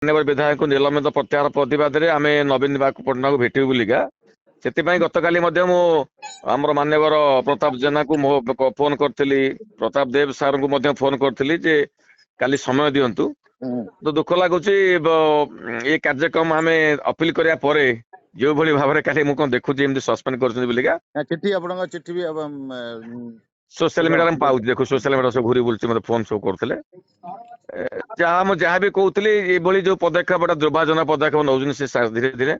माननीय विधायक निलंबित प्रत्याहार प्रतिवाद में आम नवीन पट्टनायक भेटू बोलिका से गतकाली आमर माननीय प्रताप जेना को फोन करी प्रताप देव सार को फोन करी जे काली समय दिंतु तो दुख लगुच ये कार्यक्रम आम अपील कराया जो भली भाव में काली मुझे देखुची सस्पेंड कर चिट्ठी आपन चिट्ठी भी सोशल मीडिया पाऊँ देखो सोशल मीडिया सब घूरी बुलूँ मतलब फोन सब करते जहाँ जहाँ भी कहते ये जो पदक्षेप दुर्भाजन पदक्षेप नौ धीरे धीरे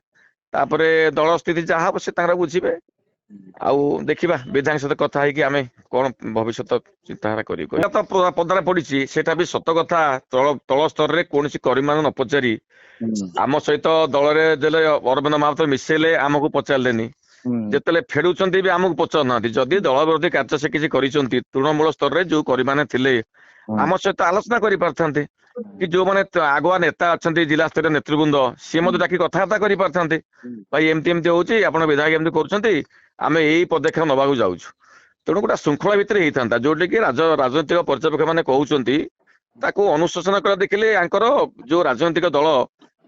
तापर दल स्थिति जहाँ हम से बुझे आउ देखा विधायक सहित कथा आम कौन भविष्य चिंताधारा कर पदार पड़ी सेटा भी सत कथा तल स्तर में कौन कर्मी मान न पचारि आम सहित दल में अरविंद महापात्र मिसेले आमको पचारे जिते फेड़ुंट भी आमको पचार ना जदि दल विरोधी कार्य से किसी तृणमूल स्तर में जो कर्मी मैंने थे आम सहित आलोचना कर कि जो मैंने आगुआ नेता अच्छा जिला स्तर नेतृवृंद सी मत डाक कथबार्ता कर भाई एमती एमती होची आप विधायक एमती कर आम यही पदक्षेप नवाक जाऊँ तेणु गोटे श्रृंखला भितर होता जोटि कि राजनैतिक पर्यवेक्षक मैंने कहते अनुशासन कर देखिले जो राजनैतिक दल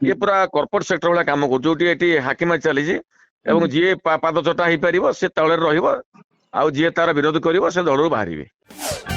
ये पूरा कॉर्पोरेट सेक्टर भाया कम कर हाकिम चली जी पाद चटा हो पार से तले रही जी तार विरोध कर दलू बाहर।